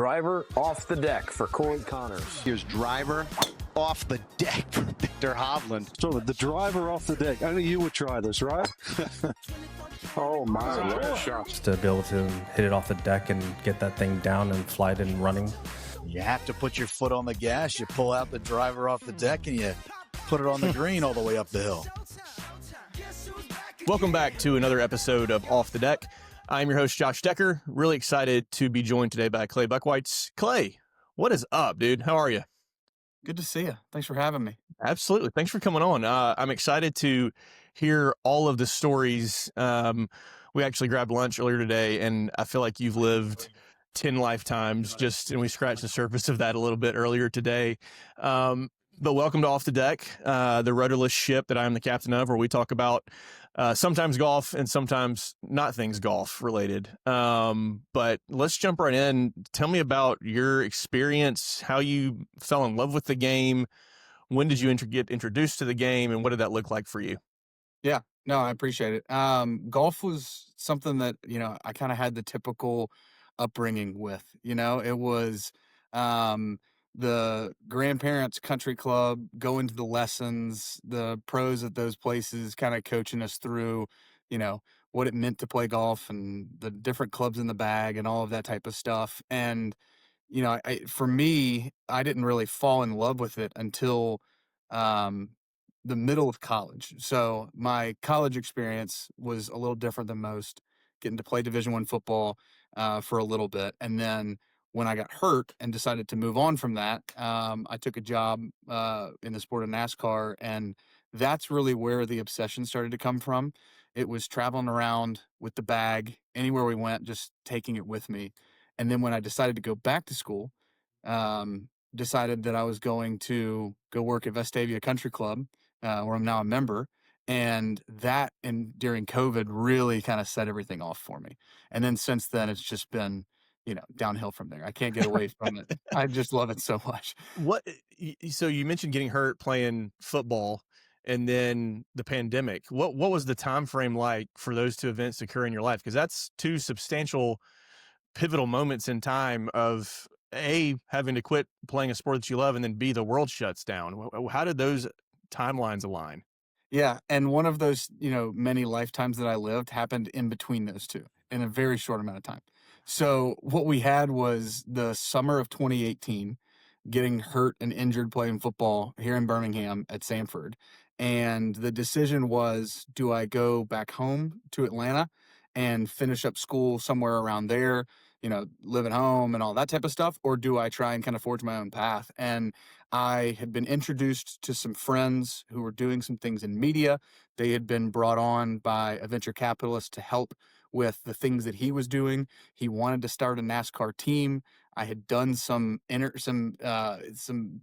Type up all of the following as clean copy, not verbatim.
driver off the deck for Corey Connors. Here's driver off the deck for Victor Hovland. So the driver off the deck. I know you would try this, right? Oh my, what a shot. Just to be able to hit it off the deck and get that thing down and fly it in running. You have to put your foot on the gas. You pull out the driver off the deck and you put it on the green all the way up the hill. Welcome back to another episode of Off the Deck. I'm your host, Josh Decker. Really excited to be joined today by Clay Buchweitz. Clay, what is up, dude? How are you? Good to see you. Thanks for having me. Absolutely. Thanks for coming on. I'm excited to hear all of the stories. We actually grabbed lunch earlier today, and I feel like you've lived 10 lifetimes and we scratched the surface of that a little bit earlier today. But welcome to Off the Deck, the rudderless ship that I'm the captain of, where we talk about sometimes golf and sometimes not things golf related. But let's jump right in. Tell me about your experience, how you fell in love with the game. When did you get introduced to the game, and what did that look like for you? Yeah, no, I appreciate it. Golf was something that, I kind of had the typical upbringing with, it was the grandparents' country club, going to the lessons, the pros at those places kind of coaching us through, what it meant to play golf and the different clubs in the bag and all of that type of stuff. And, for me, I didn't really fall in love with it until the middle of college. So my college experience was a little different than most, getting to play Division I football for a little bit. And then when I got hurt and decided to move on from that, I took a job in the sport of NASCAR, and that's really where the obsession started to come from. It was traveling around with the bag anywhere we went, just taking it with me. And then when I decided to go back to school, decided that I was going to go work at Vestavia Country Club, where I'm now a member. And that, and during COVID, really kind of set everything off for me. And then since then, it's just been downhill from there. I can't get away from it. I just love it so much. So you mentioned getting hurt playing football and then the pandemic. What was the time frame like for those two events to occur in your life? Because that's two substantial pivotal moments in time of A, having to quit playing a sport that you love, and then B, the world shuts down. How did those timelines align? Yeah. And one of those, many lifetimes that I lived happened in between those two in a very short amount of time. So what we had was the summer of 2018, getting hurt and injured playing football here in Birmingham at Sanford. And the decision was, do I go back home to Atlanta and finish up school somewhere around there, live at home and all that type of stuff? Or do I try and kind of forge my own path? And I had been introduced to some friends who were doing some things in media. They had been brought on by a venture capitalist to help with the things that he was doing. He wanted to start a NASCAR team. I had done some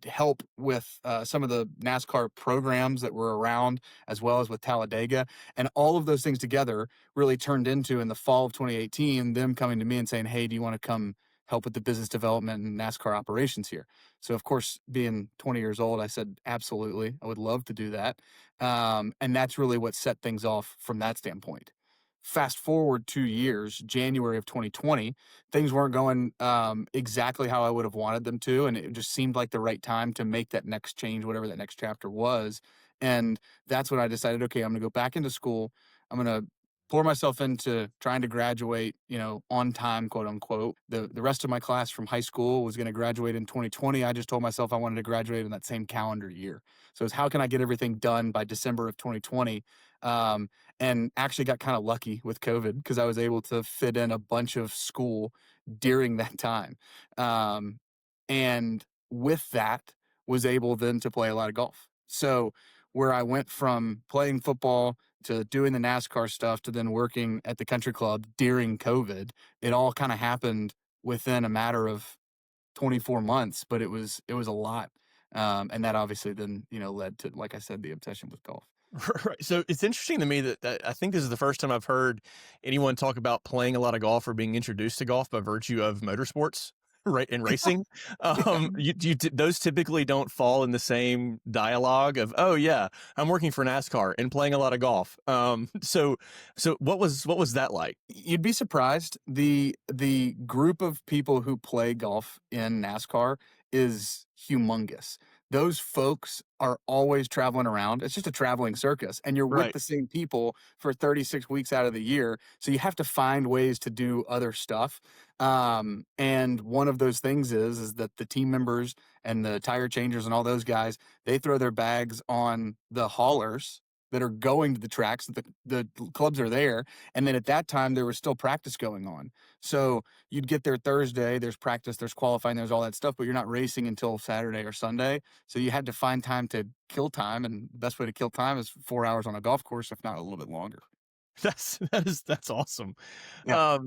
help with some of the NASCAR programs that were around, as well as with Talladega. And all of those things together really turned into, in the fall of 2018, them coming to me and saying, hey, do you want to come help with the business development and NASCAR operations here? So, of course, being 20 years old, I said, absolutely, I would love to do that. And that's really what set things off from that standpoint. Fast forward 2 years, January of 2020, things weren't going exactly how I would have wanted them to. And it just seemed like the right time to make that next change, whatever that next chapter was. And that's when I decided, okay, I'm going to go back into school. I'm going to pour myself into trying to graduate, on time, quote unquote. The rest of my class from high school was going to graduate in 2020. I just told myself I wanted to graduate in that same calendar year. So it's how can I get everything done by December of 2020? And actually got kind of lucky with COVID because I was able to fit in a bunch of school during that time. And with that, was able then to play a lot of golf. So where I went from playing football to doing the NASCAR stuff to then working at the country club during COVID, it all kind of happened within a matter of 24 months, but it was a lot. And that obviously then, led to, like I said, the obsession with golf. Right. So it's interesting to me that I think this is the first time I've heard anyone talk about playing a lot of golf or being introduced to golf by virtue of motorsports. right in racing. Those typically don't fall in the same dialogue of, oh yeah, I'm working for NASCAR and playing a lot of golf. So what was that like? You'd be surprised. The group of people who play golf in NASCAR is humongous. Those folks are always traveling around. It's just a traveling circus, and you're with Right. the same people for 36 weeks out of the year. So you have to find ways to do other stuff. And one of those things is that the team members and the tire changers and all those guys, they throw their bags on the haulers that are going to the tracks. The clubs are there, and then at that time, there was still practice going on. So you'd get there Thursday, there's practice, there's qualifying, there's all that stuff, but you're not racing until Saturday or Sunday. So you had to find time to kill time. And the best way to kill time is 4 hours on a golf course, if not a little bit longer. That's awesome. Yeah.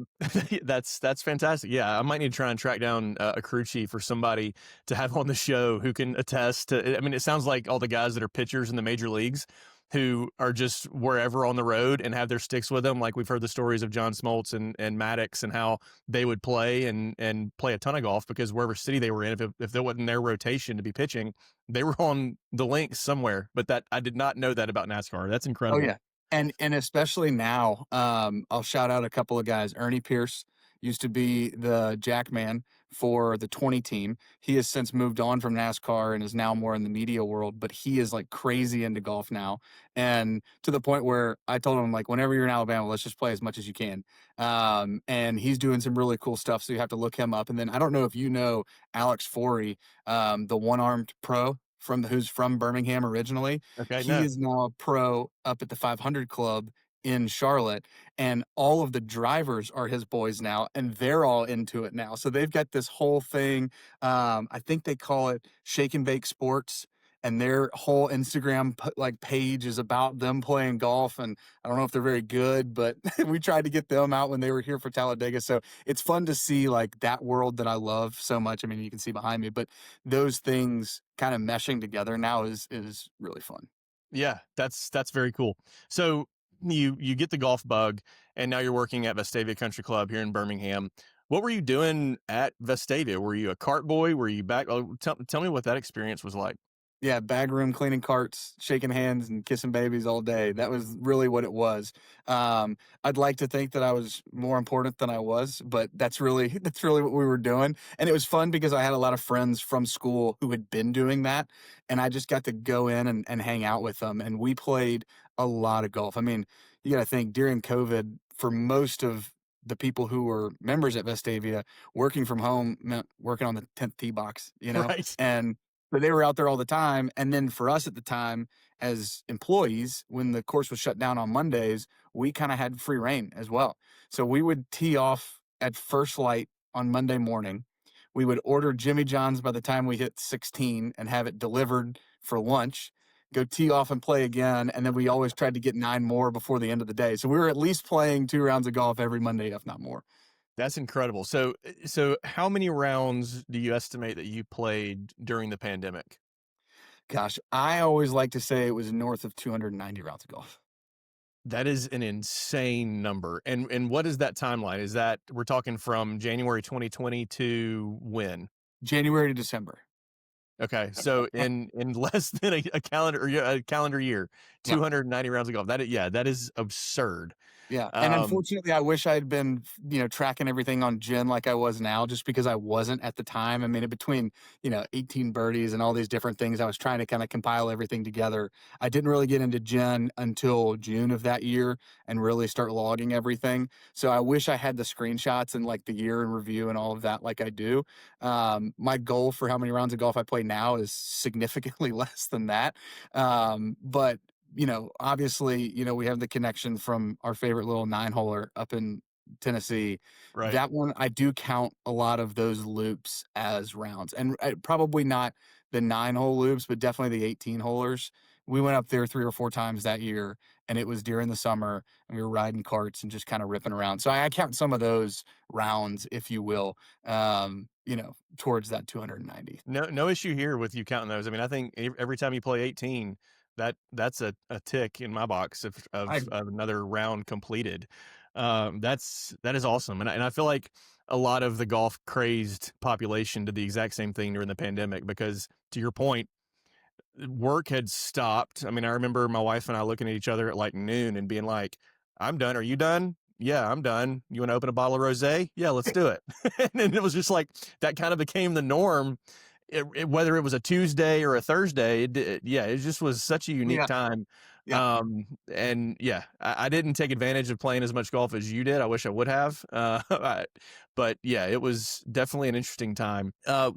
That's fantastic. Yeah, I might need to try and track down a crew chief or somebody to have on the show who can attest to. I mean, it sounds like all the guys that are pitchers in the major leagues who are just wherever on the road and have their sticks with them. Like we've heard the stories of John Smoltz and Maddox and how they would play and play a ton of golf because wherever city they were in, if there wasn't their rotation to be pitching, they were on the links somewhere. But that I did not know that about NASCAR. That's Oh incredible. yeah. And especially now, I'll shout out a couple of guys. Ernie Pierce used to be the jack man for the 20 team. He has since moved on from NASCAR and is now more in the media world, but he is like crazy into golf now. And to the point where I told him, like, whenever you're in Alabama, let's just play as much as you can. And he's doing some really cool stuff. So you have to look him up. And then I don't know if you know Alex Forey, the one-armed pro who's from Birmingham originally. Okay, He no. is now a pro up at the 500 Club in Charlotte, and all of the drivers are his boys now, and they're all into it now. So they've got this whole thing. I think they call it Shake and Bake Sports, and their whole Instagram page is about them playing golf. And I don't know if they're very good, but we tried to get them out when they were here for Talladega. So it's fun to see like that world that I love so much. I mean, you can see behind me, but those things kind of meshing together now is really fun. Yeah, that's very cool. So you get the golf bug, and now you're working at Vestavia Country Club here in Birmingham. What were you doing at Vestavia? Were you a cart boy? Were you back? Oh, tell me what that experience was like. Yeah, bag room, cleaning carts, shaking hands, and kissing babies all day. That was really what it was. I'd like to think that I was more important than I was, but that's really what we were doing. And it was fun because I had a lot of friends from school who had been doing that, and I just got to go in and hang out with them. And we played a lot of golf. I mean, you got to think during COVID, for most of the people who were members at Vestavia, working from home meant working on the 10th tee box, Right. and but they were out there all the time. And then for us at the time as employees, when the course was shut down on Mondays, we kind of had free reign as well. So we would tee off at first light on Monday morning. We would order Jimmy John's by the time we hit 16 and have it delivered for lunch, go tee off and play again. And then we always tried to get 9 more before the end of the day. So we were at least playing 2 rounds of golf every Monday, if not more. That's incredible. So how many rounds do you estimate that you played during the pandemic? Gosh, I always like to say it was north of 290 rounds of golf. That is an insane number. And what is that timeline? Is that we're talking from January 2020 to when? January to December. Okay, so in less than a calendar year, Yeah. 290 rounds of golf. That is absurd. Yeah. And unfortunately, I wish I had been, tracking everything on Gin like I was now, just because I wasn't at the time. I mean, in between, 18 birdies and all these different things, I was trying to kind of compile everything together. I didn't really get into Gin until June of that year and really start logging everything. So I wish I had the screenshots and like the year in review and all of that like I do. My goal for how many rounds of golf I play now is significantly less than that. But obviously, we have the connection from our favorite little 9-holer up in Tennessee. Right. That one, I do count a lot of those loops as rounds, and probably not the 9-hole loops, but definitely the 18-holers. We went up there 3 or 4 times that year, and it was during the summer, and we were riding carts and just kind of ripping around. So I count some of those rounds, if you will, towards that 290. No issue here with you counting those. I mean, I think every time you play 18, that's a tick in my box of another round completed. That is awesome. And I feel like a lot of the golf crazed population did the exact same thing during the pandemic, because to your point, work had stopped. I mean, I remember my wife and I looking at each other at like noon and being like, I'm done. Are you done? Yeah, I'm done. You want to open a bottle of rosé? Yeah, let's do it. And it was just like, that kind of became the norm. Whether it was a Tuesday or a Thursday, it just was such a unique Yeah. time. Yeah. And yeah, I didn't take advantage of playing as much golf as you did. I wish I would have. But yeah, it was definitely an interesting time.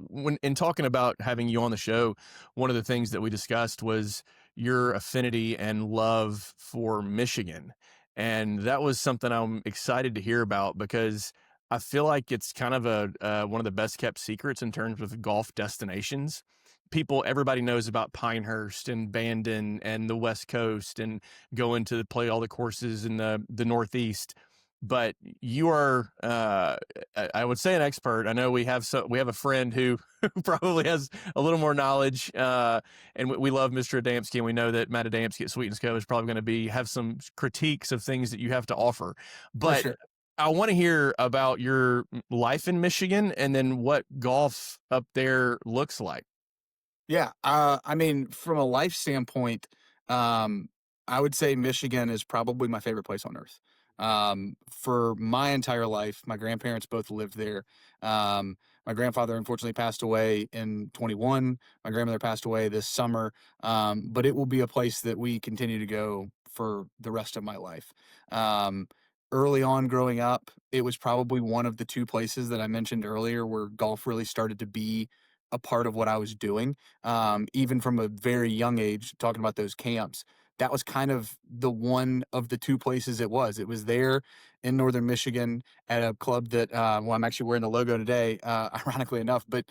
When in talking about having you on the show, one of the things that we discussed was your affinity and love for Michigan. And that was something I'm excited to hear about, because I feel like it's kind of one of the best kept secrets in terms of golf destinations. Everybody knows about Pinehurst and Bandon and the West Coast and going to play all the courses in the Northeast. But you are, I would say, an expert. I know we have a friend who probably has a little more knowledge, and we love Mr. Adamski, and we know that Matt Adamski at Sweet & Co is probably going to have some critiques of things that you have to offer. But sure. I want to hear about your life in Michigan, and then what golf up there looks like. Yeah. I mean, from a life standpoint, I would say Michigan is probably my favorite place on earth. For my entire life, my grandparents both lived there. My grandfather unfortunately passed away in 21. My grandmother passed away this summer. But it will be a place that we continue to go for the rest of my life. Early on growing up, it was probably one of the two places that I mentioned earlier where golf really started to be a part of what I was doing. Even from a very young age, talking about those camps, that was kind of the one of the two places it was. It was there in northern Michigan at a club that, well, I'm actually wearing the logo today, ironically enough, but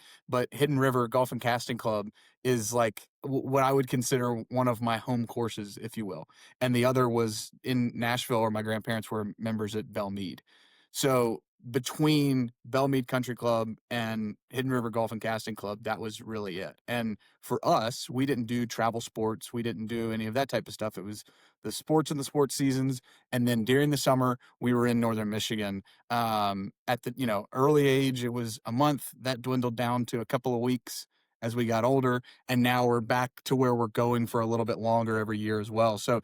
Hidden River Golf and Casting Club is like what I would consider one of my home courses, if you will. And the other was in Nashville, where my grandparents were members at Belmead. So between Belmead Country Club and Hidden River Golf and Casting Club, that was really it. And for us, we didn't do travel sports. We didn't do any of that type of stuff. It was the sports and the sports seasons. And then during the summer, we were in northern Michigan. At the early age, it was a month. That dwindled down to a couple of weeks as we got older. And now we're back to where we're going for a little bit longer every year as well. So,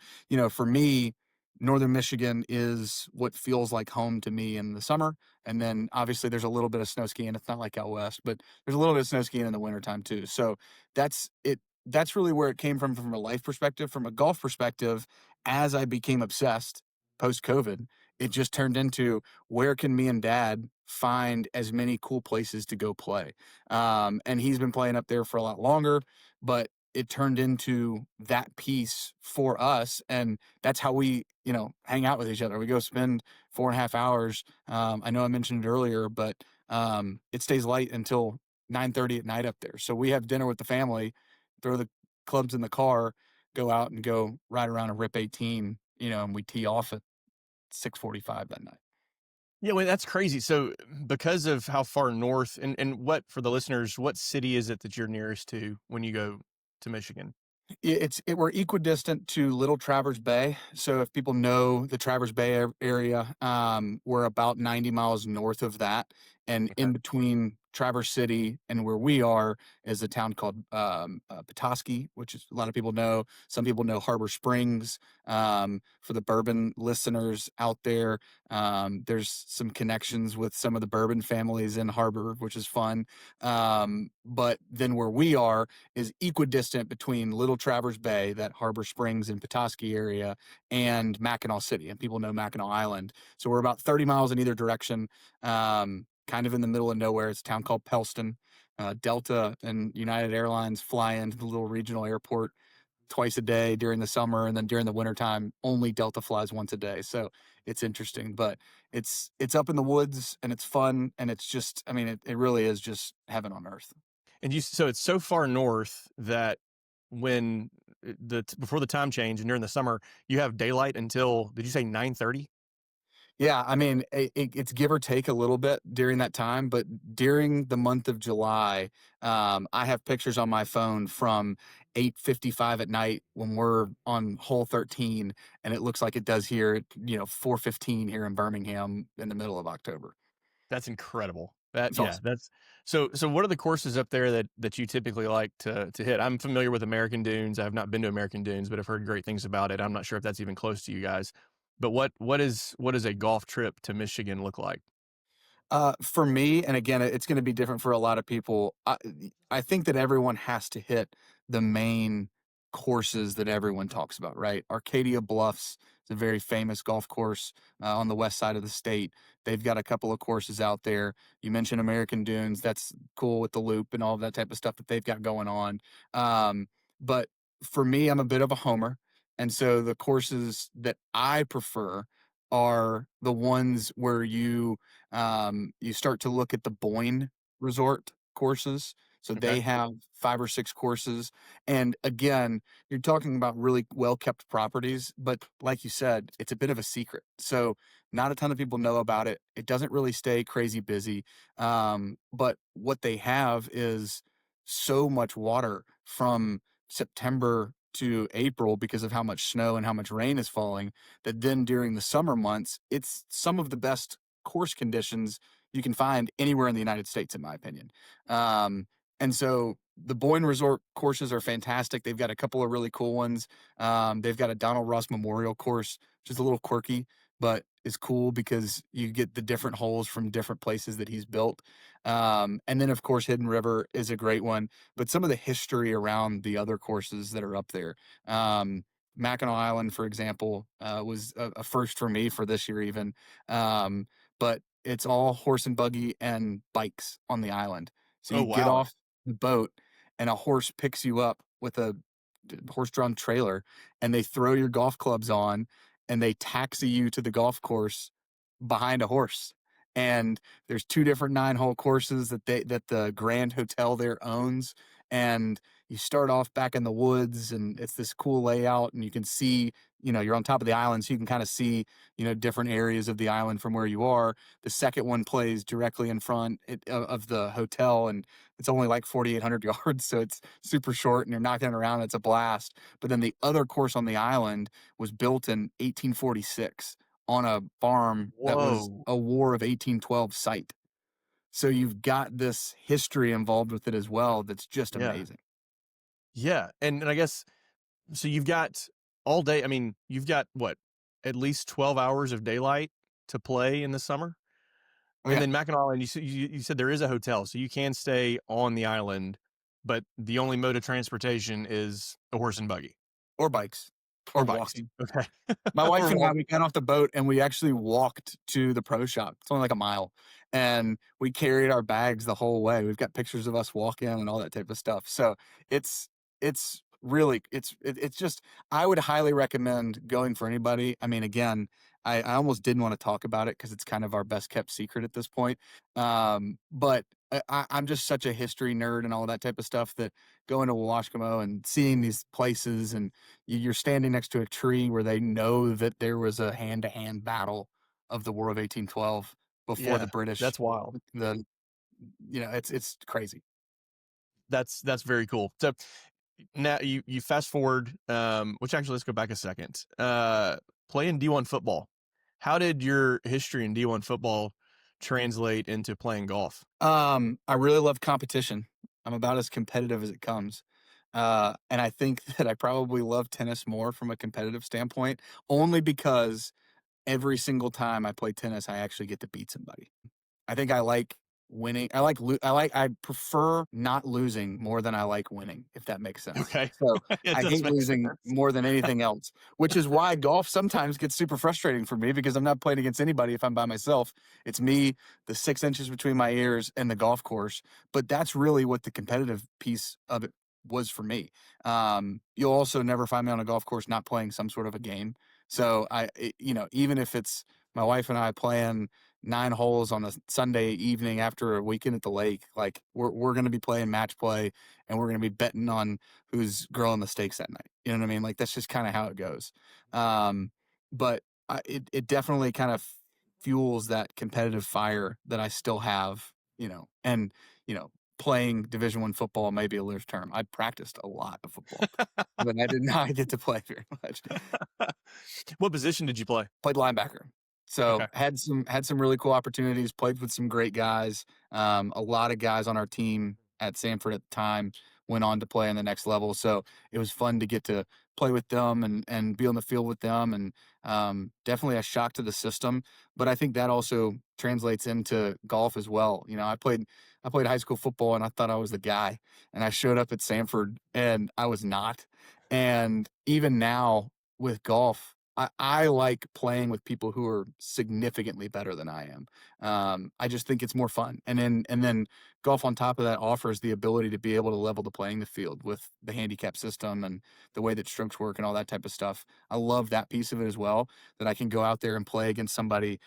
for me, northern Michigan is what feels like home to me in the summer. And then obviously there's a little bit of snow skiing. It's not like out west, but there's a little bit of snow skiing in the wintertime too. So that's it. That's really where it came from a life perspective. From a golf perspective, as I became obsessed post-COVID, it just turned into, where can me and dad find as many cool places to go play? And he's been playing up there for a lot longer, but it turned into that piece for us. And that's how we, hang out with each other. We go spend 4.5 hours. I know I mentioned it earlier, but it stays light until 9:30 at night up there. So we have dinner with the family, throw the clubs in the car, go out and go ride around a RIP 18, and we tee off at 6:45 that night. Yeah, well, that's crazy. So because of how far north, and what, for the listeners, what city is it that you're nearest to when you go to Michigan? We're equidistant to Little Traverse Bay. So if people know the Traverse Bay area, we're about 90 miles north of that. And Okay. in between Traverse City and where we are is a town called Petoskey, which is, a lot of people know. Some people know Harbor Springs. For the bourbon listeners out there, there's some connections with some of the bourbon families in Harbor, which is fun. But then where we are is equidistant between Little Traverse Bay, that Harbor Springs and Petoskey area, and Mackinac City. And people know Mackinac Island. So we're about 30 miles in either direction, kind of in the middle of nowhere. It's a town called Pellston. Delta and United Airlines fly into the little regional airport twice a day during the summer, and then during the wintertime, only Delta flies once a day. So it's interesting, but it's up in the woods, and it's fun, and it's just, I mean, it really is just heaven on earth. And so it's so far north that when before the time change and during the summer, you have daylight until, did you say 9:30? Yeah, I mean, it's give or take a little bit during that time, but during the month of July, I have pictures on my phone from 8:55 at night when we're on hole 13, and it looks like it does here at 4:15 here in Birmingham in the middle of October. That's incredible. It's awesome. That's so. So, what are the courses up there that you typically like to hit? I'm familiar with American Dunes. I have not been to American Dunes, but I've heard great things about it. I'm not sure if that's even close to you guys. But what is a golf trip to Michigan look like? For me, and again, it's going to be different for a lot of people. I think that everyone has to hit the main courses that everyone talks about, right? Arcadia Bluffs is a very famous golf course on the west side of the state. They've got a couple of courses out there. You mentioned American Dunes. That's cool with the loop and all of that type of stuff that they've got going on. But for me, I'm a bit of a homer. And so the courses that I prefer are the ones where you start to look at the Boyne Resort courses. So Okay. they have 5 or 6 courses. And again, you're talking about really well kept properties, but like you said, it's a bit of a secret. So not a ton of people know about it. It doesn't really stay crazy busy. But what they have is so much water from September to April because of how much snow and how much rain is falling that then during the summer months, it's some of the best course conditions you can find anywhere in the United States, in my opinion. And so the Boyne Resort courses are fantastic. They've got a couple of really cool ones. They've got a Donald Ross Memorial course, which is a little quirky, but is cool because you get the different holes from different places that he's built. And then, of course, Hidden River is a great one. But some of the history around the other courses that are up there. Mackinac Island, for example, was a first for me for this year, even. But it's all horse and buggy and bikes on the island. So Oh, you get wow. off the boat, and a horse picks you up with a horse-drawn trailer, and they throw your golf clubs on, and they taxi you to the golf course behind a horse. And there's 2 different 9-hole courses that the Grand Hotel there owns, and you start off back in the woods, and it's this cool layout, and you can see, you're on top of the island, so you can kind of see, different areas of the island from where you are. The second one plays directly in front of the hotel, and it's only like 4,800 yards, so it's super short, and you're knocking it around. It's a blast. But then the other course on the island was built in 1846 on a farm that was Whoa. a War of 1812 site. So you've got this history involved with it as well that's just Yeah. amazing. Yeah. And I guess so you've got all day. I mean, you've got what, at least 12 hours of daylight to play in the summer? Oh, And yeah. then Mackinac Island, you said there is a hotel, so you can stay on the island, but the only mode of transportation is a horse and buggy Or bikes or bikes. walking. Okay. My wife Or and I, walk- we got off the boat and we actually walked to the pro shop. It's only like a mile. And we carried our bags the whole way. We've got pictures of us walking and all that type of stuff. So it's really it's just I would highly recommend going for anybody. I mean, again, I almost didn't want to talk about it because it's kind of our best kept secret at this point. But I'm just such a history nerd and all that type of stuff that going to Washkomo and seeing these places, and you're standing next to a tree where they know that there was a hand-to-hand battle of the War of 1812 before the Yeah, British. that's wild. It's crazy. That's very cool. So now you fast forward, which actually let's go back a second. Playing D1 football. How did your history in D1 football translate into playing golf? I really love competition. I'm about as competitive as it comes. And I think that I probably love tennis more from a competitive standpoint, only because every single time I play tennis, I actually get to beat somebody. I think I like winning. I prefer not losing more than I like winning, if that makes sense. Okay. So It I does hate make losing sense. more than anything else, which is why golf sometimes gets super frustrating for me because I'm not playing against anybody if I'm by myself. It's me, the 6 inches between my ears, and the golf course. But that's really what the competitive piece of it was for me. You'll also never find me on a golf course not playing some sort of a game. So even if it's my wife and I playing 9 holes on a Sunday evening after a weekend at the lake, like we're going to be playing match play, and we're going to be betting on who's grilling the steaks that night. You know what I mean? Like that's just kind of how it goes. But it definitely kind of fuels that competitive fire that I still have, and playing Division I football may be a loose term. I practiced a lot of football, but I did not get to play very much. What position did you play? Played linebacker. So Okay. had some really cool opportunities, played with some great guys. A lot of guys on our team at Sanford at the time went on to play in the next level. So it was fun to get to play with them and be on the field with them. And definitely a shock to the system. But I think that also translates into golf as well. You know, I played high school football and I thought I was the guy. And I showed up at Sanford and I was not. And even now with golf, I like playing with people who are significantly better than I am. I just think it's more fun. And then golf on top of that offers the ability to be able to level the playing field with the handicap system and the way that strokes work and all that type of stuff. I love that piece of it as well, that I can go out there and play against somebody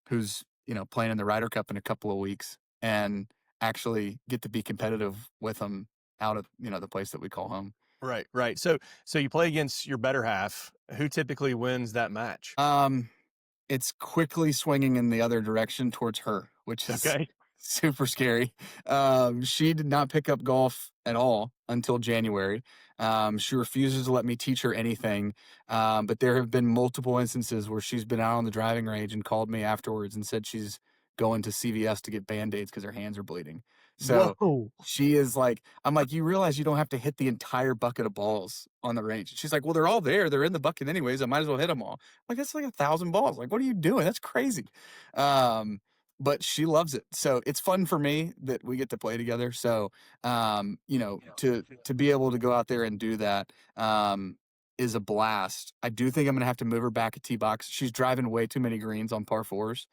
who's, you know, playing in the Ryder Cup in a couple of weeks and actually get to be competitive with them out of, you know, the place that we call home. Right, right. So you play against your better half. Who typically wins that match? It's quickly swinging in the other direction towards her, which is Okay. super scary. She did not pick up golf at all until January. She refuses to let me teach her anything. But there have been multiple instances where she's been out on the driving range and called me afterwards and said she's going to CVS to get Band-Aids because her hands are bleeding. So Whoa. she is like, I'm like, you realize you don't have to hit the entire bucket of balls on the range. She's like, well, they're all there. They're in the bucket anyways. I might as well hit them all. I'm like, that's like 1,000 balls. Like, what are you doing? That's crazy. But she loves it. So it's fun for me that we get to play together. So, you know, to be able to go out there and do that, is a blast. I do think I'm going to have to move her back a tee box. She's driving way too many greens on par fours.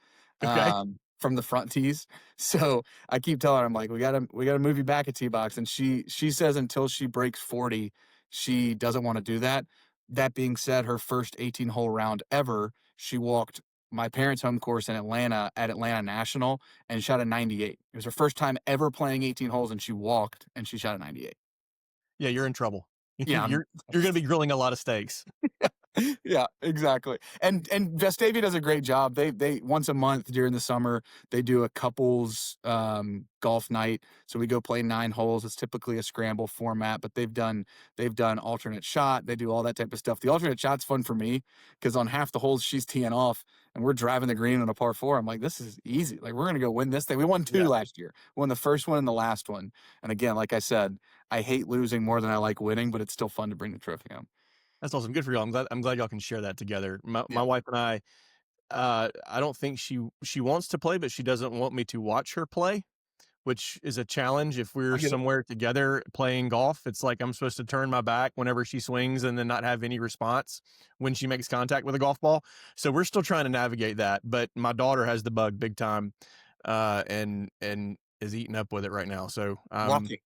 Okay. From the front tees. So I keep telling her, I'm like, we gotta move you back a tee box. And she says until she breaks 40, she doesn't want to do that. That being said, her first 18-hole round ever, she walked my parents' home course in Atlanta at Atlanta National and shot a 98. It was her first time ever playing 18 holes, and she walked and she shot a 98. Yeah, you're in trouble. Yeah, you're going to be grilling a lot of steaks. Yeah, exactly. And Vestavia does a great job. They once a month during the summer, they do a couples golf night. So we go play 9 holes. It's typically a scramble format, but they've done alternate shot. They do all that type of stuff. The alternate shot's fun for me because on half the holes she's teeing off and we're driving the green on a par 4. I'm like, this is easy. Like, we're gonna go win this thing. We won 2 last year. We won the first one and the last one. And again, like I said, I hate losing more than I like winning, but it's still fun to bring the trophy home. That's awesome. Good for y'all. I'm glad y'all can share that together. My Yeah. wife and I don't think she wants to play, but she doesn't want me to watch her play, which is a challenge. If we're get it. somewhere together playing golf, it's like I'm supposed to turn my back whenever she swings and then not have any response when she makes contact with a golf ball. So we're still trying to navigate that. But my daughter has the bug big time, and is eating up with it right now. So Walking.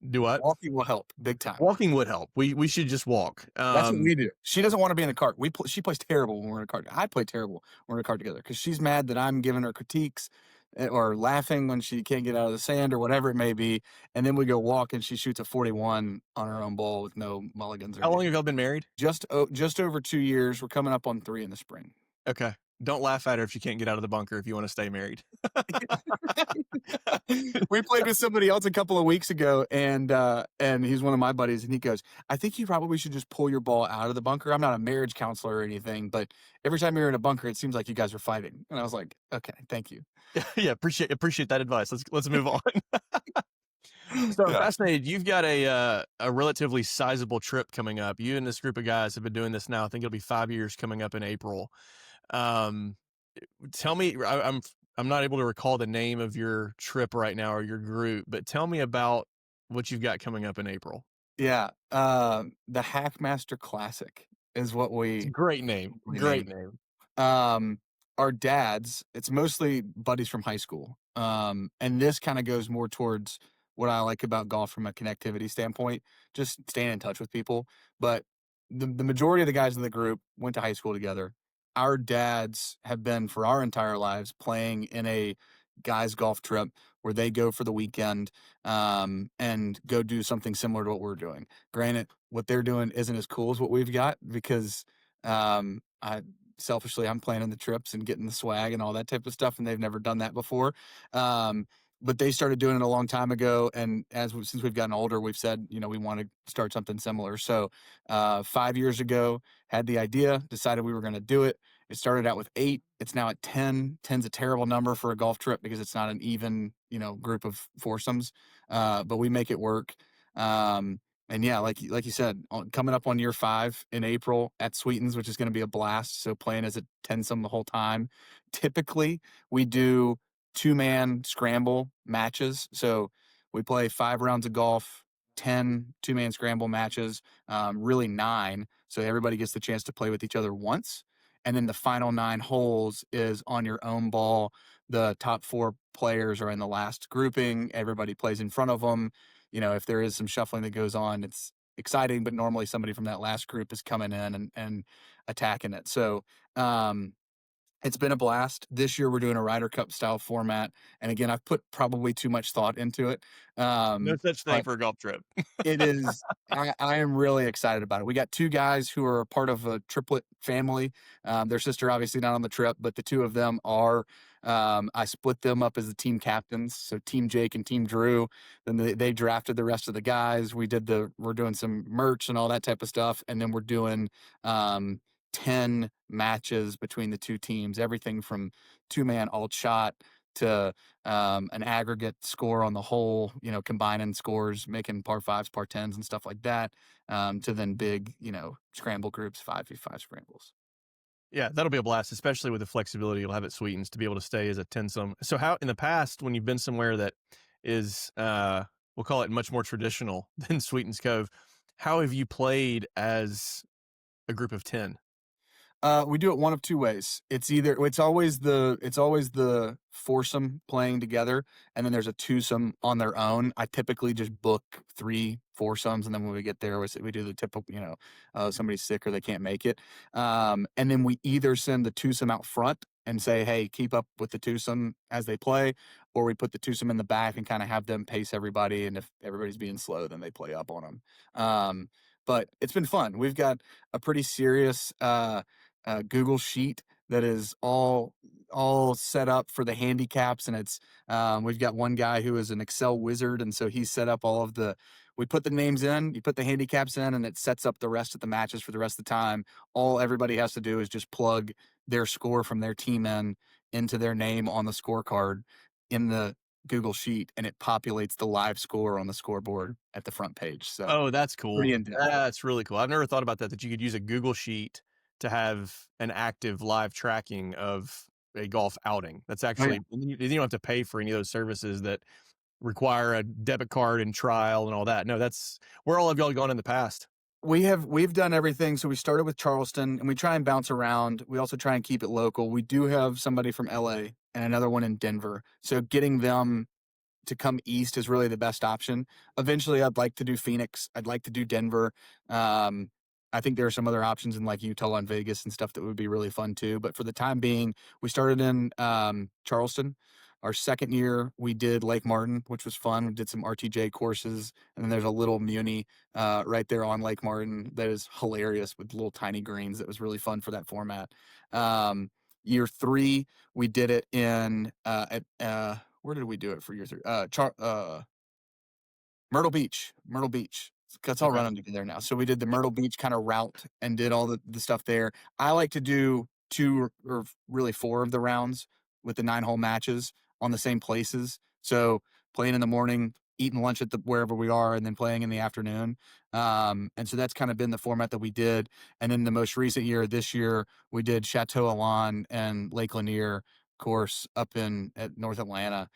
do what? Walking will help big time. Walking would help. We should just walk. That's what we do. She doesn't want to be in the cart. She plays terrible when we're in a cart. I play terrible when we're in a cart together because she's mad that I'm giving her critiques or laughing when she can't get out of the sand or whatever it may be. And then we go walk and she shoots a 41 on her own ball with no mulligans. How long have y'all been married? Just over 2 years. We're coming up on 3 in the spring. Okay. Don't laugh at her if she can't get out of the bunker if you want to stay married. We played with somebody else a couple of weeks ago, and he's one of my buddies, and he goes, I think you probably should just pull your ball out of the bunker. I'm not a marriage counselor or anything, but every time you're in a bunker, it seems like you guys are fighting. And I was like, okay, thank you. Yeah, appreciate that advice. Let's move on. So I'm fascinated. You've got a relatively sizable trip coming up. You and this group of guys have been doing this now. I think it'll be 5 years coming up in April. Tell me, I'm not able to recall the name of your trip right now or your group, but tell me about what you've got coming up in April. Yeah, the Hackmaster Classic is what It's a great name. Great name. Our dads, it's mostly buddies from high school. And this kind of goes more towards what I like about golf from a connectivity standpoint, just staying in touch with people. But the majority of the guys in the group went to high school together. Our dads have been for our entire lives playing in a guys golf trip where they go for the weekend and go do something similar to what we're doing. Granted, what they're doing isn't as cool as what we've got because I'm planning the trips and getting the swag and all that type of stuff, and they've never done that before. but they started doing it a long time ago. And since we've gotten older, we've said, we want to start something similar. So 5 years ago, had the idea, decided we were going to do it. It started out with 8. It's now at 10. 10's a terrible number for a golf trip because it's not an even, group of foursomes. But we make it work. And yeah, like you said, coming up on year 5 in April at Sweetens, which is going to be a blast. So playing as a 10-some the whole time. Typically, we do 2-man scramble matches. So we play 5 rounds of golf, 10 2-man scramble matches, really 9. So everybody gets the chance to play with each other once. And then the final 9 holes is on your own ball. The top 4 players are in the last grouping. Everybody plays in front of them. If there is some shuffling that goes on, it's exciting, but normally somebody from that last group is coming in and attacking it. So, it's been a blast. This year we're doing a Ryder Cup style format. And again, I've put probably too much thought into it. No such thing But for a golf trip. it is, I am really excited about it. We got 2 guys who are part of a triplet family. Their sister obviously not on the trip, but the 2 of them are. I split them up as the team captains. So Team Jake and Team Drew. Then they drafted the rest of the guys. We're doing some merch and all that type of stuff. And then we're doing 10 matches between the 2 teams, everything from 2-man alt shot to an aggregate score on the whole, combining scores, making par 5s, par 10s and stuff like that, to then big, scramble groups, 5v5 scrambles. Yeah, that'll be a blast, especially with the flexibility you'll have at Sweetens to be able to stay as a 10-some. So how, in the past, when you've been somewhere that is, we'll call it much more traditional than Sweetens Cove, how have you played as a group of 10? We do it one of 2 ways. It's always the foursome playing together, and then there's a twosome on their own. I typically just book 3 foursomes, and then when we get there, we do the typical, somebody's sick or they can't make it. And then we either send the twosome out front and say, hey, keep up with the twosome as they play, or we put the twosome in the back and kind of have them pace everybody. And if everybody's being slow, then they play up on them. But it's been fun. We've got a pretty serious Google sheet that is all set up for the handicaps, and it's we've got one guy who is an Excel wizard, and so he set up we put the names in, you put the handicaps in, and it sets up the rest of the matches for the rest of the time. All everybody has to do is just plug their score from their team into their name on the scorecard in the Google sheet, and it populates the live score on the scoreboard at the front page. So Oh, that's cool. pretty in-depth. That's really cool. I've never thought about that you could use a Google Sheet to have an active live tracking of a golf outing. That's actually, you don't have to pay for any of those services that require a debit card and trial and all that. No, where all have y'all gone in the past? We've done everything. So we started with Charleston, and we try and bounce around. We also try and keep it local. We do have somebody from LA and another one in Denver. So getting them to come east is really the best option. Eventually, I'd like to do Phoenix. I'd like to do Denver. I think there are some other options in like Utah and Vegas and stuff that would be really fun too. But for the time being, we started in Charleston. Our second year, we did Lake Martin, which was fun. We did some RTJ courses, and then there's a little muni right there on Lake Martin that is hilarious with little tiny greens. That was really fun for that format. Year 3, we did it in where did we do it for year 3? Myrtle Beach. That's all running together now. So we did the Myrtle Beach kind of route and did all the stuff there. I like to do 2 or really 4 of the rounds with the 9-hole matches on the same places. So playing in the morning, eating lunch at wherever we are, and then playing in the afternoon. And so that's kind of been the format that we did. And then the most recent year, this year, we did Chateau Alon and Lake Lanier course up at North Atlanta.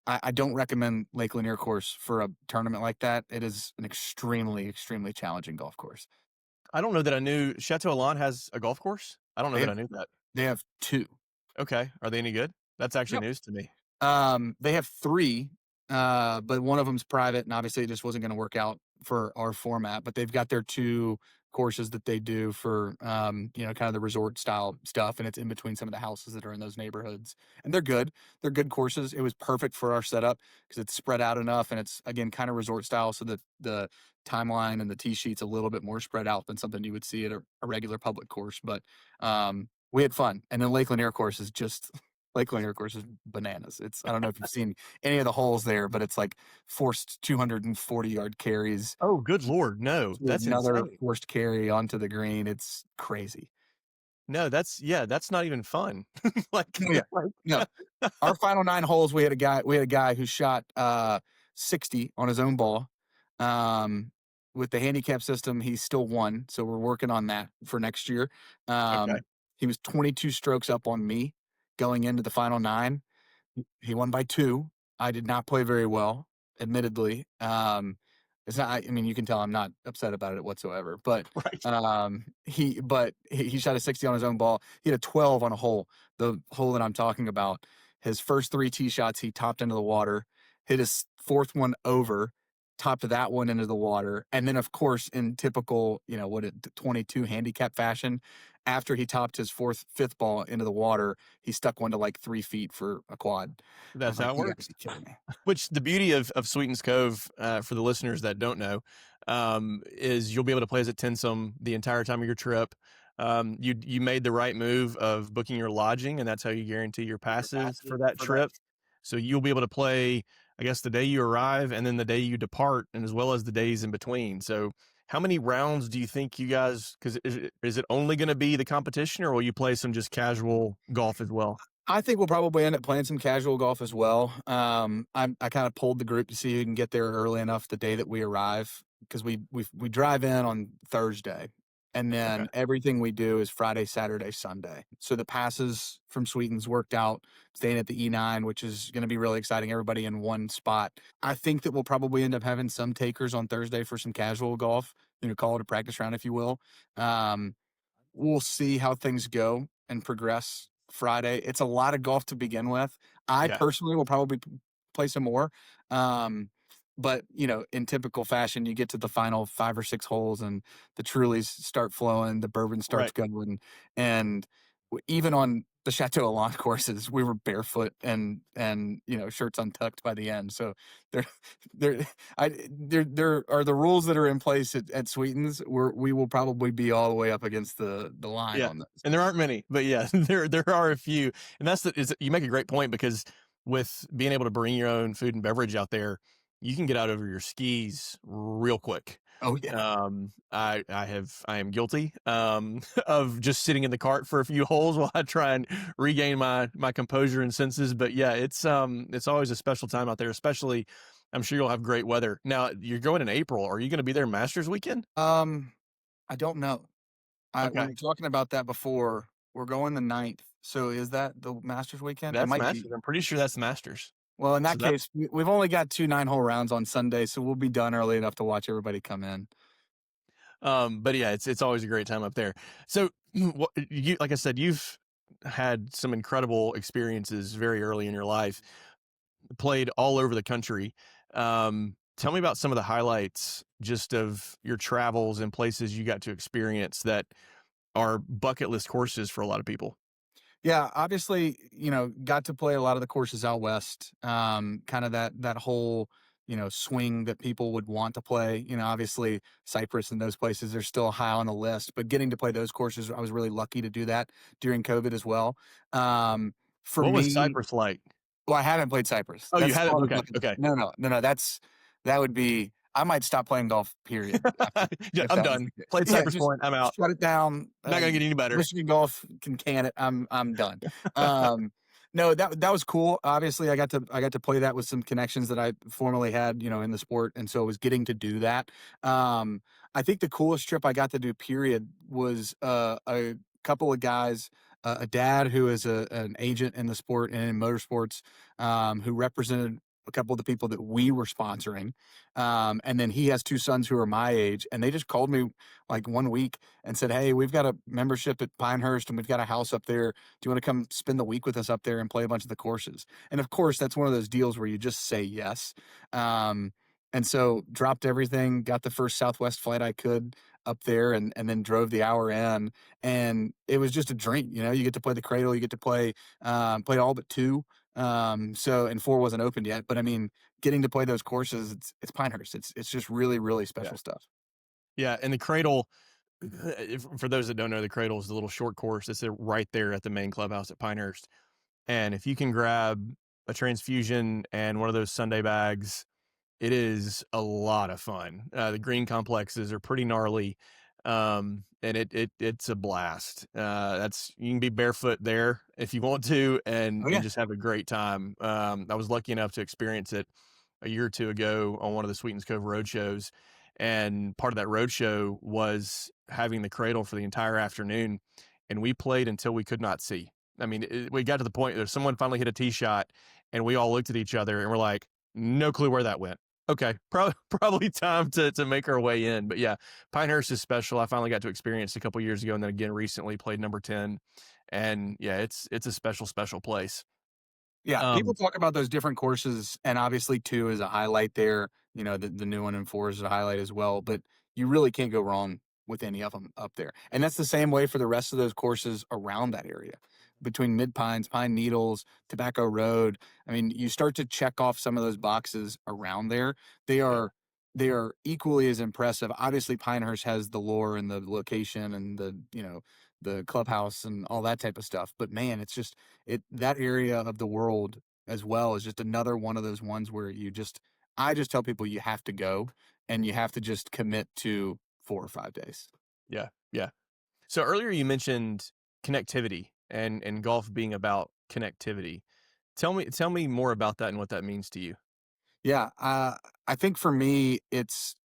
I don't recommend Lake Lanier course for a tournament like that. It is an extremely, extremely challenging golf course. I don't know that I knew Chateau Alon has a golf course. I don't know that I knew that. They have 2. Okay. Are they any good? That's actually news to me. They have 3, but one of them's private, and obviously it just wasn't going to work out for our format. But they've got their 2 courses that they do for, kind of the resort style stuff, and it's in between some of the houses that are in those neighborhoods. And they're good. They're good courses. It was perfect for our setup because it's spread out enough, and it's, again, kind of resort style, so that the timeline and the tee sheet's a little bit more spread out than something you would see at a regular public course. But we had fun. And then Lake Lanier course is just Lake Lanier, of course, is bananas. I don't know if you've seen any of the holes there, but it's like forced 240-yard carries. Oh, good Lord. No, To that's another insane. forced carry onto the green. It's crazy. No, that's not even fun. Like, Yeah. No. Our final 9 holes, we had a guy who shot 60 on his own ball. With the handicap system, he still won, so we're working on that for next year. okay. He was 22 strokes up on me going into the final 9. He won by 2. I did not play very well, admittedly. It's not. I mean, you can tell I'm not upset about it whatsoever. But Right. he shot a 60 on his own ball. He had a 12 on a hole, the hole that I'm talking about. His first 3 tee shots, he topped into the water. Hit his 4th one over, topped that one into the water, and then of course in typical 22 handicap fashion, after he topped his 5th ball into the water, he stuck one to like 3 feet for a quad. I was That's like, how it you gotta works. be kidding me. Which the beauty of Sweetens Cove, for the listeners that don't know, is you'll be able to play as a Tinsum the entire time of your trip. You made the right move of booking your lodging, and that's how you guarantee your passes for that trip. So you'll be able to play, I guess, the day you arrive and then the day you depart, and as well as the days in between. So how many rounds do you think you guys, because is it only going to be the competition, or will you play some just casual golf as well? I think we'll probably end up playing some casual golf as well. I kind of pulled the group to see who can get there early enough the day that we arrive, because we drive in on Thursday, and Okay. then everything we do is Friday, Saturday, Sunday. So the passes from Sweetens worked out, staying at the E9, which is going to be really exciting. Everybody in one spot. I think that we'll probably end up having some takers on Thursday for some casual golf. Call it a practice round, if you will. We'll see how things go and progress Friday. It's a lot of golf to begin with. I Yeah. personally will probably play some more. But in typical fashion, you get to the final 5 or 6 holes and the Trulies start flowing, the bourbon starts Right. going. And even on the Chateau Alon courses, we were barefoot and shirts untucked by the end. So there there there are the rules that are in place at Sweetens where we will probably be all the way up against the line Yeah, on those. and there aren't many, but yeah, there are a few, and you make a great point, because with being able to bring your own food and beverage out there, you can get out over your skis real quick. Oh yeah. I am guilty of just sitting in the cart for a few holes while I try and regain my composure and senses. But yeah, it's always a special time out there, especially. I'm sure you'll have great weather. Now you're going in April. Are you going to be there Masters weekend? I don't know. We Okay, were talking about that before. We're going the 9th. So is that the Masters weekend? It that's might be. Masters. I'm pretty sure that's Masters. Well, in So that case, we've only got 2 9-hole rounds on Sunday, so we'll be done early enough to watch everybody come in. But yeah, it's always a great time up there. So like I said, you've had some incredible experiences very early in your life, played all over the country. Tell me about some of the highlights just of your travels and places you got to experience that are bucket list courses for a lot of people. Yeah, obviously, got to play a lot of the courses out west. Kind of that whole, swing that people would want to play. Obviously Cypress and those places are still high on the list, but getting to play those courses, I was really lucky to do that during COVID as well. For What was me, Cyprus like? well, I haven't played Cypress. Oh, you That's had it. still on the Okay. bucket list. Okay. No. That would be. I might stop playing golf. Period. After Yeah, if I'm that was done. the case. Played Yeah, Cypress just Point. I'm out. shut it down. Not gonna get any better. Michigan Golf can it. I'm done. Um, no, that was cool. Obviously, I got to play that with some connections that I formerly had, in the sport, and so I was getting to do that. I think the coolest trip I got to do, period, was a couple of guys, a dad who is an agent in the sport and in motorsports, who represented a couple of the people that we were sponsoring. And then he has 2 sons who are my age, and they just called me like one week and said, "Hey, we've got a membership at Pinehurst and we've got a house up there. Do you want to come spend the week with us up there and play a bunch of the courses?" And of course, that's one of those deals where you just say yes. And so dropped everything, got the first Southwest flight I could up there, and then drove the hour in, and it was just a dream. You get to play the Cradle, you get to play all but 2. So, and 4 wasn't opened yet, but I mean, getting to play those courses, it's Pinehurst. It's just really, really special stuff. Yeah, and the Cradle, for those that don't know, the Cradle is the little short course that's right there at the main clubhouse at Pinehurst. And if you can grab a transfusion and one of those Sunday bags, it is a lot of fun. The green complexes are pretty gnarly, and it's a blast. You can be barefoot there if you want to, and Oh yeah. just have a great time. I was lucky enough to experience it a year or two ago on one of the Sweetens Cove road shows, and part of that road show was having the cradle for the entire afternoon, and we played until we could not see. I mean, we got to the point that someone finally hit a tee shot, and we all looked at each other and we're like, no clue where that went. Okay, probably time to make our way in. But yeah, Pinehurst is special. I finally got to experience it a couple years ago, and then again recently played number 10. And yeah, it's a special place. Yeah, people talk about those different courses, and obviously 2 is a highlight there. You know, the new one in 4 is a highlight as well, but you really can't go wrong with any of them up there. And that's the same way for the rest of those courses around that area. Between Mid Pines, Pine Needles, Tobacco Road, I mean, you start to check off some of those boxes around there. They are equally as impressive. Obviously, Pinehurst has the lore and the location and the clubhouse and all that type of stuff. But man, it's just that area of the world as well is just another one of those ones where I just tell people you have to go and you have to just commit to 4 or 5 days. Yeah, yeah. So earlier you mentioned connectivity and golf being about connectivity. Tell me more about that and what that means to you. Yeah, I think for me, it's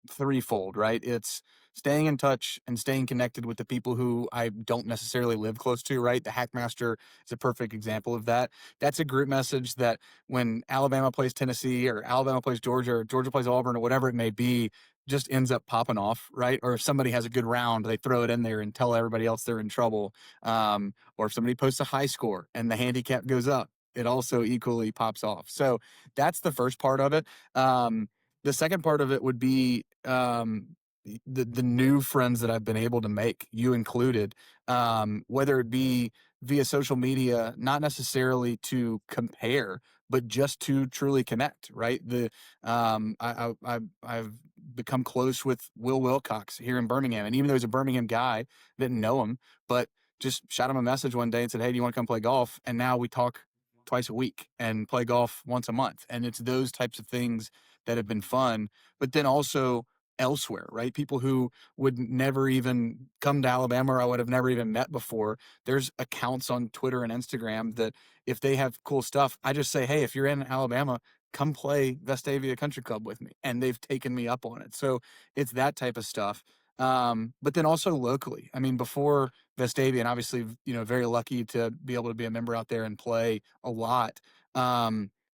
threefold, right? It's staying in touch and staying connected with the people who I don't necessarily live close to, right? The Hackmaster is a perfect example of that. That's a group message that when Alabama plays Tennessee or Alabama plays Georgia or Georgia plays Auburn or whatever it may be, just ends up popping off, right? Or if somebody has a good round, they throw it in there and tell everybody else they're in trouble. Or if somebody posts a high score and the handicap goes up, it also equally pops off. So that's the first part of it. The second part of it would be the new friends that I've been able to make, you included, whether it be via social media, not necessarily to compare, but just to truly connect. Right. I've become close with Will Wilcox here in Birmingham, and even though he's a Birmingham guy, didn't know him, but just shot him a message one day and said, "Hey, do you want to come play golf?" And now we talk twice a week and play golf once a month. And it's those types of things that have been fun, but then also elsewhere, right? People who would never even come to Alabama or I would have never even met before. There's accounts on Twitter and Instagram that if they have cool stuff, I just say, "Hey, if you're in Alabama, come play Vestavia Country Club with me." And they've taken me up on it. So it's that type of stuff. But then also locally, I mean, before Vestavia, and obviously, very lucky to be able to be a member out there and play a lot.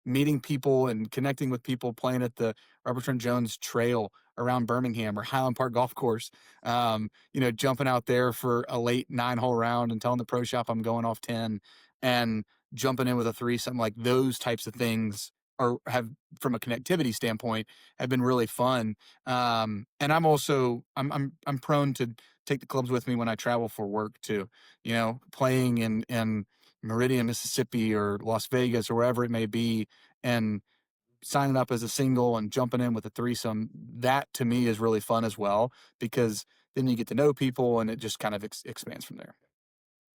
Meeting people and connecting with people playing at the Robert Trent Jones Trail around Birmingham or Highland Park Golf Course, jumping out there for a late 9-hole round and telling the pro shop I'm going off 10 and jumping in with a 3, something like those types of things have, from a connectivity standpoint, have been really fun. And I'm also, I'm prone to take the clubs with me when I travel for work too, playing in Meridian, Mississippi or Las Vegas or wherever it may be, and signing up as a single and jumping in with a threesome. That to me is really fun as well, because then you get to know people and it just kind of expands from there.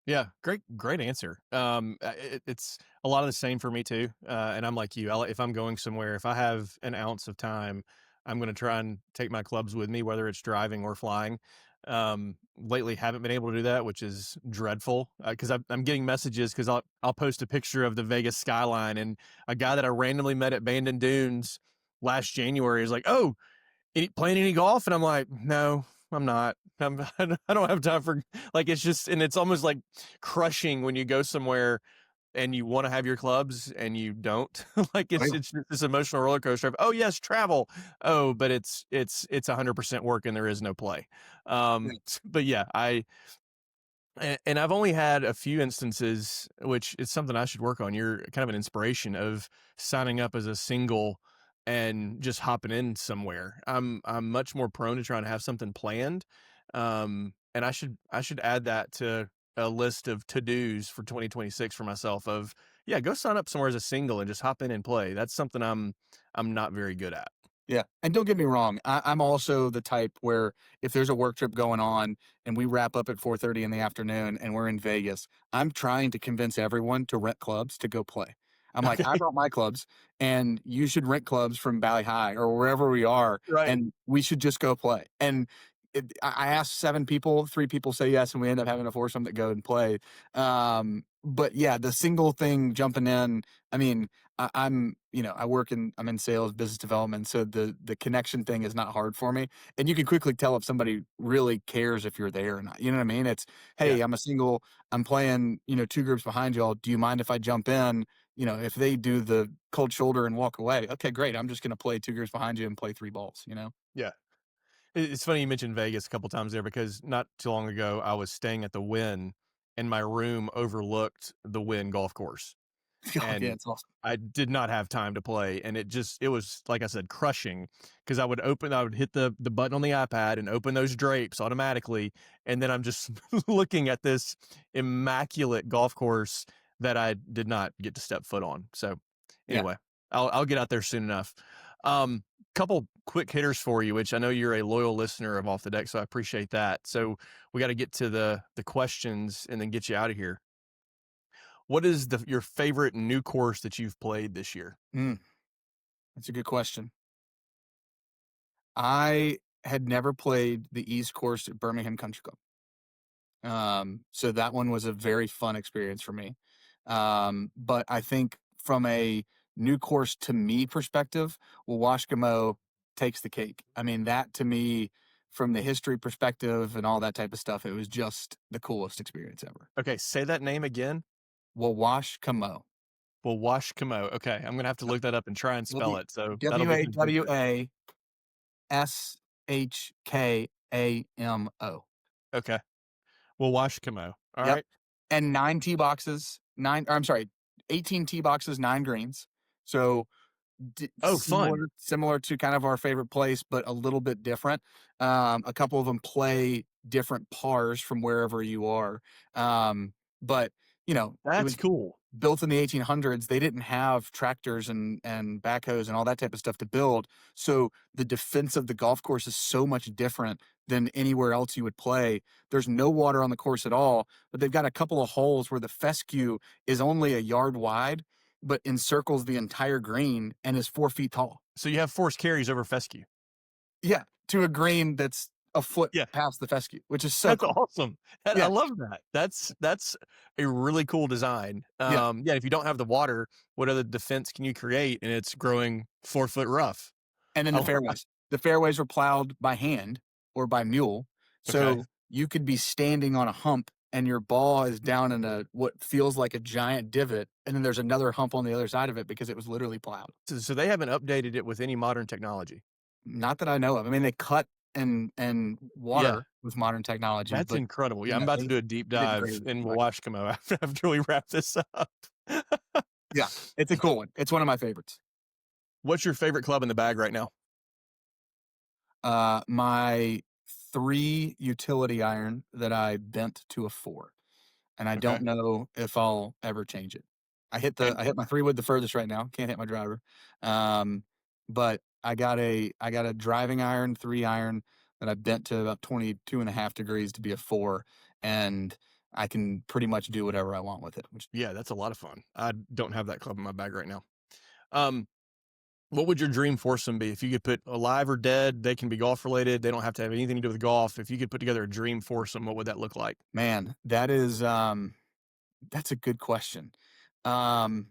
Yeah, great answer. It's a lot of the same for me too. And I'm like you. If I'm going somewhere, if I have an ounce of time, I'm going to try and take my clubs with me, whether it's driving or flying. Lately, haven't been able to do that, which is dreadful because I'm getting messages because I'll post a picture of the Vegas skyline, and a guy that I randomly met at Bandon Dunes last January is like, "Oh, playing any golf?" And I'm like, "No, I'm not. I don't have time for it's just," and it's almost like crushing when you go somewhere and you want to have your clubs and you don't. It's just this emotional roller coaster of, oh yes, travel. Oh, but it's 100% work and there is no play. But yeah, and I've only had a few instances, which is something I should work on. You're kind of an inspiration of signing up as a single and just hopping in somewhere. I'm much more prone to trying to have something planned. And I should add that to a list of to-dos for 2026 for myself of, yeah, go sign up somewhere as a single and just hop in and play. That's something I'm not very good at. Yeah. And don't get me wrong. I'm also the type where if there's a work trip going on and we wrap up at 4:30 in the afternoon and we're in Vegas, I'm trying to convince everyone to rent clubs to go play. I'm like, I Okay. brought my clubs and you should rent clubs from Valley High or wherever we are. Right. And we should just go play. And I asked 7 people, 3 people say yes, and we end up having to force them to go and play. But yeah, the single thing jumping in, I mean, I'm, I'm in sales, business development. So the connection thing is not hard for me. And you can quickly tell if somebody really cares if you're there or not. You know what I mean? It's, Yeah. hey, I'm a single, I'm playing, 2 groups behind y'all. Do you mind if I jump in? If they do the cold shoulder and walk away, okay, great. I'm just going to play 2 groups behind you and play 3 balls, Yeah. It's funny you mentioned Vegas a couple times there because not too long ago I was staying at the Wynn and my room overlooked the Wynn golf course. Oh, yeah, And it's awesome. I did not have time to play, and it was, like I said, crushing because I would hit the button on the iPad and open those drapes automatically, and then I'm just looking at this immaculate golf course that I did not get to step foot on. So Yeah. anyway, I'll get out there soon enough. Couple quick hitters for you, which I know you're a loyal listener of Off the Deck, so I appreciate that. So we got to get to the questions and then get you out of here. What is your favorite new course that you've played this year? That's a good question. I had never played the East Course at Birmingham Country Club. So that one was a very fun experience for me. But I think from a new course to me perspective, Washkamo takes the cake. I mean, that to me, from the history perspective and all that type of stuff, it was just the coolest experience ever. Okay, say that name again. Washkamo. Washkamo. Okay, I'm gonna have to look that up and try and spell it. So that'll be WAWASHKAMO. okay. Washkamo. All Yep. right. And 9 tee boxes, 18 tee boxes, 9 greens. So Oh, fun. similar to kind of our favorite place, but a little bit different. A couple of them play different pars from wherever you are. But it That's was cool. built in the 1800s. They didn't have tractors and backhoes and all that type of stuff to build. So the defense of the golf course is so much different than anywhere else you would play. There's no water on the course at all, but they've got a couple of holes where the fescue is only a yard wide, but encircles the entire green and is 4 feet tall. So you have forced carries over fescue. Yeah, to a green that's a foot Yeah. past the fescue, which is so That's cool. awesome. I Yeah. love that. That's a really cool design. Yeah. If you don't have the water, what other defense can you create? And it's growing 4-foot rough. And then I the love fairways. The fairways were plowed by hand or by mule. So Okay. you could be standing on a hump and your ball is down in what feels like a giant divot, and then there's another hump on the other side of it because it was literally plowed. So they haven't updated it with any modern technology. Not that I know of. I mean, they cut and water with modern technology. That's but incredible. Yeah, I'm about to do a deep they didn't dive grade it in right. Washkamo after we wrap this up. Yeah, it's a cool one. It's one of my favorites. What's your favorite club in the bag right now? My 3 utility iron that I bent to a 4, and I don't know if I'll ever change it. I hit my 3 wood the furthest right now. Can't hit my driver. But I got a driving iron, 3 iron that I bent to about 22.5 degrees to be a 4, and I can pretty much do whatever I want with it. Yeah, that's a lot of fun. I don't have that club in my bag right now. What would your dream foursome be? If you could put alive or dead, they can be golf related. They don't have to have anything to do with golf. If you could put together a dream foursome, what would that look like? Man, that's a good question. There's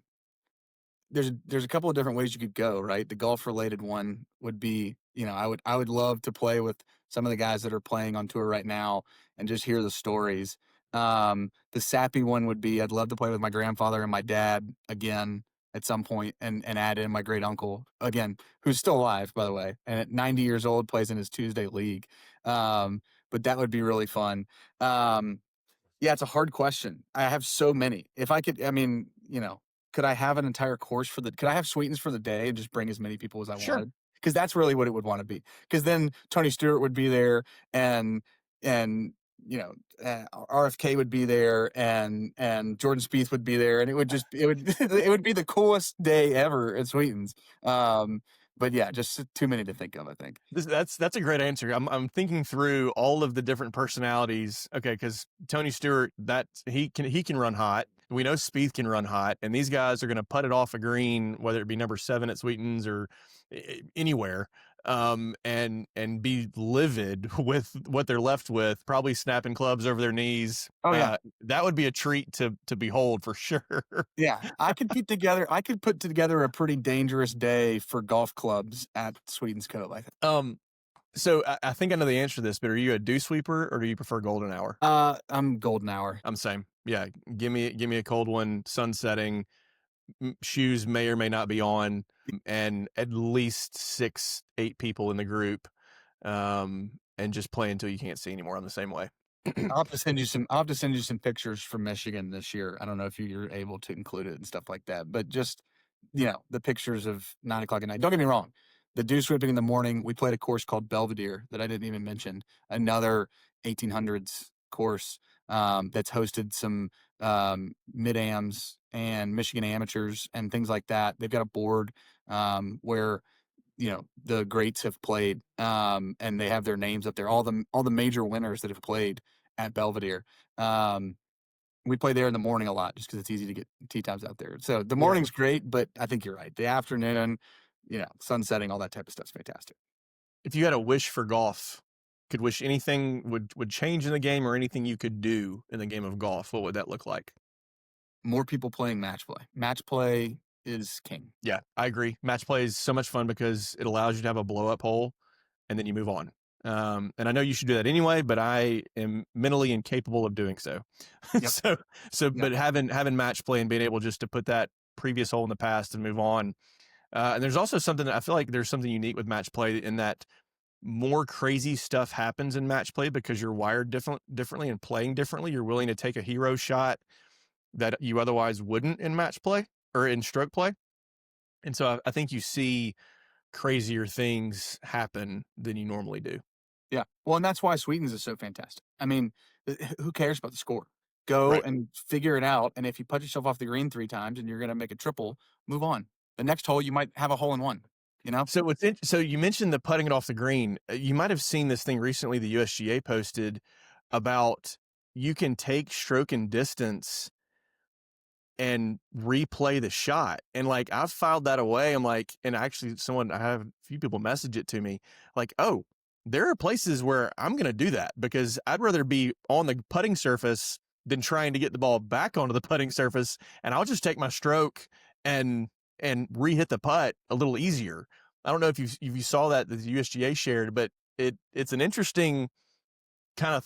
a couple of different ways you could go, right? The golf related one would be, I would love to play with some of the guys that are playing on tour right now and just hear the stories. The sappy one would be, I'd love to play with my grandfather and my dad again at some point and add in my great uncle again, who's still alive, by the way, and at 90 years old plays in his Tuesday league. But that would be really fun. Yeah, it's a hard question. I have so many. If I could, could I have an entire course could I have Sweetens for the day and just bring as many people as I Sure. wanted? Because that's really what it would want to be. Because then Tony Stewart would be there and RFK would be there and Jordan Spieth would be there, and it would it would be the coolest day ever at Sweetens. but yeah, just too many to think of, I think. That's a great answer. I'm thinking through all of the different personalities. Okay, because Tony Stewart, he can run hot. We know Spieth can run hot, and these guys are going to putt it off a green, whether it be number 7 at Sweetens or anywhere, and be livid with what they're left with, probably snapping clubs over their knees. Oh yeah. That would be a treat to behold for sure. Yeah, I could put together a pretty dangerous day for golf clubs at Sweetens Cove, I think. So I think I know the answer to this, but are you a dew sweeper or do you prefer golden hour? I'm golden hour. I'm same. Yeah, give me a cold one, sun setting, shoes may or may not be on, and at least 6-8 people in the group, and just play until you can't see anymore. I'm the same way. I'll have to send you some pictures from Michigan this year. I don't know if you're able to include it and stuff like that, but just, the pictures of 9 o'clock at night. Don't get me wrong. The dew sweeping in the morning, we played a course called Belvedere that I didn't even mention, another 1800s course that's hosted some mid-ams and Michigan amateurs and things like that. They've got a board where the greats have played, and they have their names up there. All the major winners that have played at Belvedere. We play there in the morning a lot just because it's easy to get tee times out there. So the morning's great, but I think you're right. The afternoon, sunsetting, all that type of stuff's fantastic. If you had a wish for golf, could wish anything would change in the game or anything you could do in the game of golf, what would that look like? More people playing match play. Match play is king. Yeah, I agree. Match play is so much fun because it allows you to have a blow up hole and then you move on. And I know you should do that anyway, but I am mentally incapable of doing so. Yep. But having match play and being able just to put that previous hole in the past and move on. And there's also something that I feel like there's something unique with match play in that more crazy stuff happens in match play because you're wired differently and playing differently. You're willing to take a hero shot that you otherwise wouldn't in match play or in stroke play. And so I think you see crazier things happen than you normally do. Yeah. Well, and that's why Sweetens is so fantastic. I mean, who cares about the score? Go Right. and figure it out. And if you put yourself off the green 3 times and you're going to make a triple, move on. The next hole, you might have a hole in one, So you mentioned the putting it off the green. You might have seen this thing recently the USGA posted about you can take stroke and distance and replay the shot. And like, I've filed that away. I'm like, and actually I have a few people message it to me like, oh, there are places where I'm going to do that because I'd rather be on the putting surface than trying to get the ball back onto the putting surface. And I'll just take my stroke and re-hit the putt a little easier. I don't know if you saw that the USGA shared, but it's an interesting kind of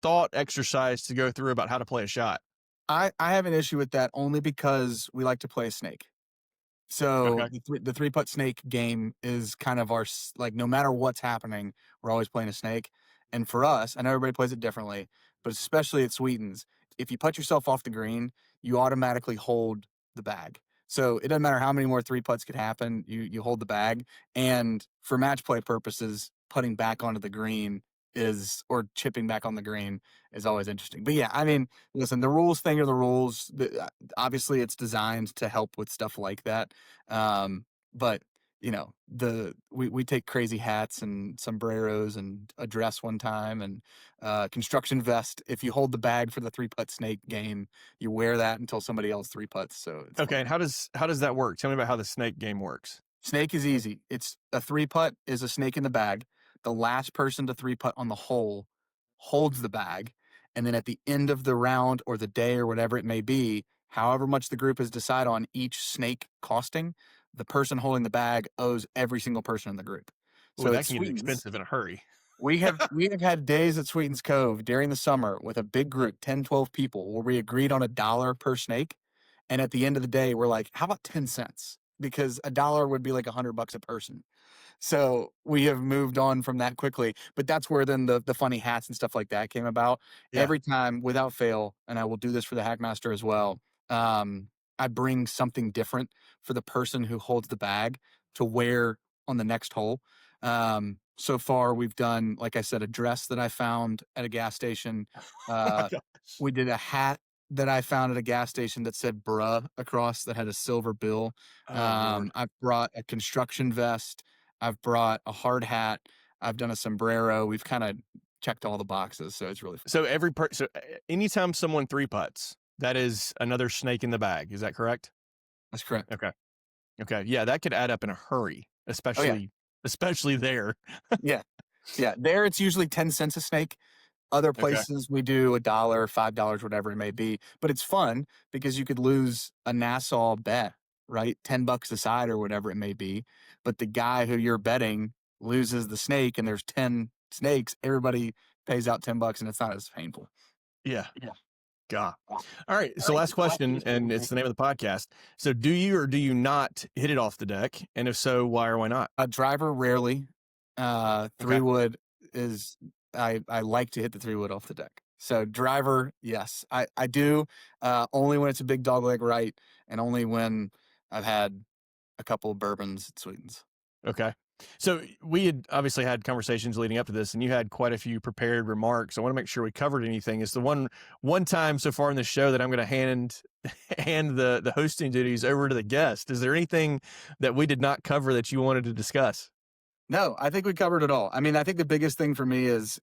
thought exercise to go through about how to play a shot. I have an issue with that only because we like to play a snake. So Okay. the 3-putt snake game is kind of our, like, no matter what's happening, we're always playing a snake. And for us, I know everybody plays it differently, but especially at Sweetens, if you put yourself off the green, you automatically hold the bag. So it doesn't matter how many more 3-putts could happen, you hold the bag. And for match play purposes, putting back onto the green or chipping back on the green is always interesting. But yeah, I mean, listen, the rules thing are the rules. Obviously, it's designed to help with stuff like that. But we take crazy hats and sombreros and a dress one time and construction vest. If you hold the bag for the 3-putt snake game, you wear that until somebody else 3-putts. So it's Okay. fun. And how does that work? Tell me about how the snake game works. Snake is easy. It's a 3-putt is a snake in the bag. The last person to 3-putt on the hole holds the bag. And then at the end of the round or the day or whatever it may be, however much the group has decided on each snake costing, the person holding the bag owes every single person in the group. So that at can get Sweetens, expensive in a hurry. we have had days at Sweetens Cove during the summer with a big group, 10, 12 people, where we agreed on $1 per snake. And at the end of the day, we're like, how about 10 cents? Because $1 would be like $100 a person. So we have moved on from that quickly, but that's where then the funny hats and stuff like that came about. Yeah. Every time, without fail, and I will do this for the Hackmaster as well, I bring something different for the person who holds the bag to wear on the next hole. So far, we've done, like I said, a dress that I found at a gas station. Oh my gosh. We did a hat that I found at a gas station that said "bruh" across, that had a silver bill. Lord. I've brought a construction vest. I've brought a hard hat. I've done a sombrero. We've kind of checked all the boxes, so it's really fun. So anytime someone three putts, that is another snake in the bag. Is that correct? That's correct. Okay. Okay. Yeah, that could add up in a hurry, especially there. Yeah. Yeah. There, it's usually 10 cents a snake. Other Okay. places we do $1, $5, whatever it may be. But it's fun because you could lose a Nassau bet, right? $10 a side or whatever it may be. But the guy who you're betting loses the snake and there's 10 snakes. Everybody pays out $10 and it's not as painful. Yeah. God. All right. So last question, and it's the name of the podcast. So do you or do you not hit it off the deck? And if so, why or why not? A driver, rarely. Three wood is, I like to hit the 3-wood off the deck. So driver, yes, I do. Only when it's a big dog leg right, and only when I've had a couple of bourbons at Sweetens. Okay. So we had obviously had conversations leading up to this, and you had quite a few prepared remarks. I want to make sure we covered anything. It's the one time so far in the show that I'm going to hand the hosting duties over to the guest. Is there anything that we did not cover that you wanted to discuss? No, I think we covered it all. I mean, I think the biggest thing for me is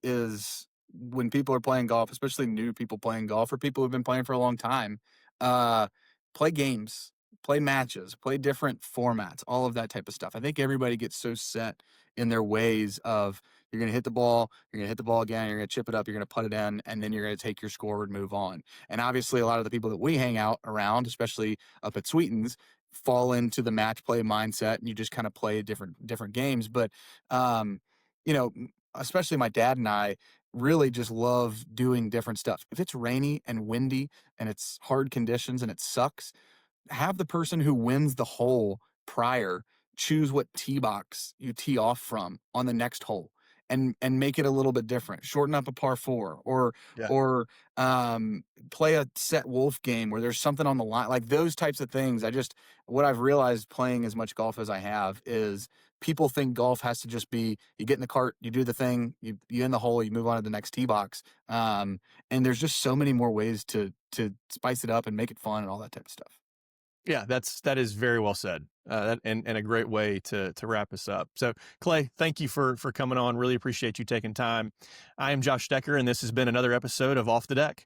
when people are playing golf, especially new people playing golf or people who've been playing for a long time, play games, play matches, play different formats, all of that type of stuff. I think everybody gets so set in their ways of you're going to hit the ball, you're going to hit the ball again, you're going to chip it up, you're going to putt it in, and then you're going to take your score and move on. And obviously, a lot of the people that we hang out around, especially up at Sweetens, fall into the match play mindset, and you just kind of play different games. But especially my dad and I really just love doing different stuff. If it's rainy and windy and it's hard conditions and it sucks, have the person who wins the hole prior choose what tee box you tee off from on the next hole and make it a little bit different. Shorten up a par 4 or play a set wolf game where there's something on the line, like those types of things. What I've realized playing as much golf as I have is people think golf has to just be, you get in the cart, you do the thing, you in the hole, you move on to the next tee box. And there's just so many more ways to spice it up and make it fun and all that type of stuff. Yeah, that is very well said, and a great way to wrap us up. So, Clay, thank you for coming on. Really appreciate you taking time. I am Josh Stecker, and this has been another episode of Off the Deck.